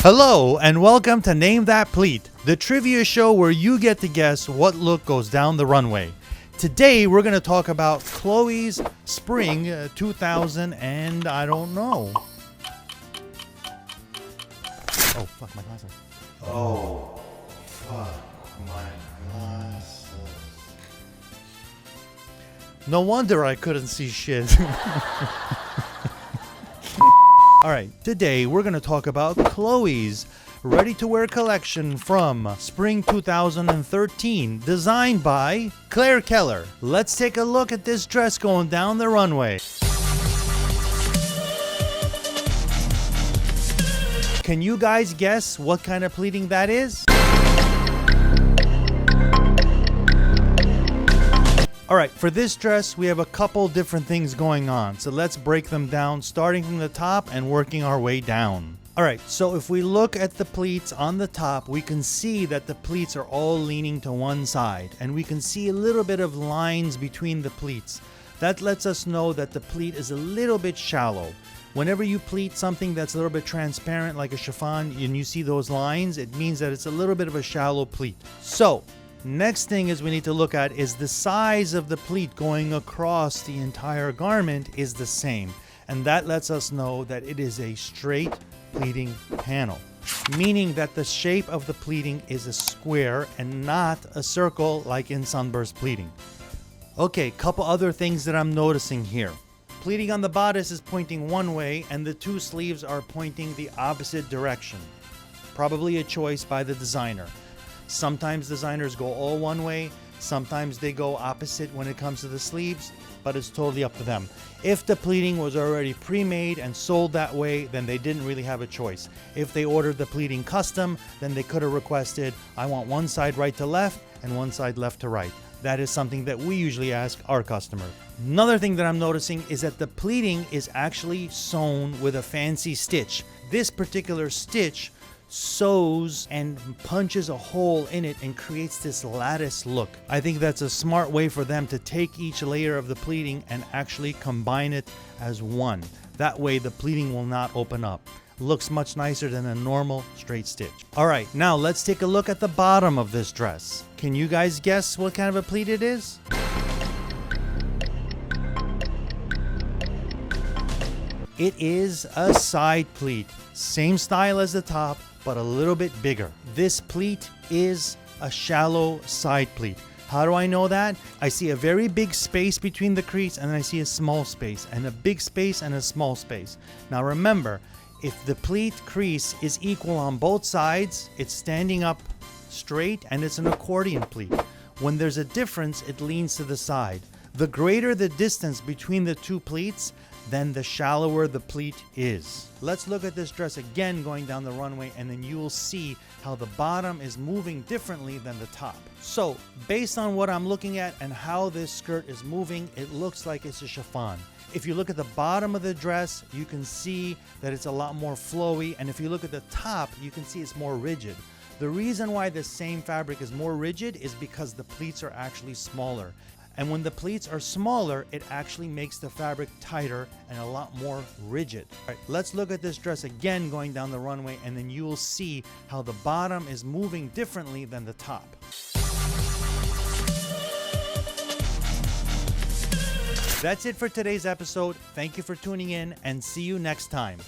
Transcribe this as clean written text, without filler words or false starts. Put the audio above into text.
Hello and welcome to Name That Pleat, the trivia show where you get to guess what look goes down the runway. Today we're going to talk about Chloé's Spring 2000 and I don't know. Oh, fuck my glasses. Oh, fuck my glasses. No wonder I couldn't see shit. Alright, today we're going to talk about Chloé's ready-to-wear collection from Spring 2013, designed by Claire Keller. Let's take a look at this dress going down the runway. Can you guys guess what kind of pleating that is? Alright, for this dress, we have a couple different things going on. So let's break them down, starting from the top and working our way down. Alright, so if we look at the pleats on the top, we can see that the pleats are all leaning to one side. And we can see a little bit of lines between the pleats. That lets us know that the pleat is a little bit shallow. Whenever you pleat something that's a little bit transparent, like a chiffon, and you see those lines, it means that it's a little bit of a shallow pleat. So, next thing is we need to look at is the size of the pleat going across the entire garment is the same. And that lets us know that it is a straight pleating panel, meaning that the shape of the pleating is a square and not a circle like in sunburst pleating. Okay, couple other things that I'm noticing here. Pleating on the bodice is pointing one way and the two sleeves are pointing the opposite direction. Probably a choice by the designer. Sometimes designers go all one way, sometimes they go opposite when it comes to the sleeves, but it's totally up to them. If the pleating was already pre-made and sold that way, then they didn't really have a choice. If they ordered the pleating custom, then they could have requested, I want one side right to left and one side left to right. That is something that we usually ask our customers. Another thing that I'm noticing is that the pleating is actually sewn with a fancy stitch. This particular stitch sews and punches a hole in it and creates this lattice look. I think that's a smart way for them to take each layer of the pleating and actually combine it as one. That way the pleating will not open up. Looks much nicer than a normal straight stitch. Alright, now let's take a look at the bottom of this dress. Can you guys guess what kind of a pleat it is? It is a side pleat. Same style as the top, but a little bit bigger. This pleat is a shallow side pleat. How do I know that? I see a very big space between the crease and then I see a small space and a big space and a small space. Now remember, if the pleat crease is equal on both sides, it's standing up straight and it's an accordion pleat. When there's a difference, it leans to the side. The greater the distance between the two pleats, then the shallower the pleat is. Let's look at this dress again going down the runway and then you will see how the bottom is moving differently than the top. So, based on what I'm looking at and how this skirt is moving, it looks like it's a chiffon. If you look at the bottom of the dress, you can see that it's a lot more flowy, and if you look at the top, you can see it's more rigid. The reason why the same fabric is more rigid is because the pleats are actually smaller. And when the pleats are smaller, it actually makes the fabric tighter and a lot more rigid. All right, let's look at this dress again going down the runway and then you will see how the bottom is moving differently than the top. That's it for today's episode. Thank you for tuning in and see you next time.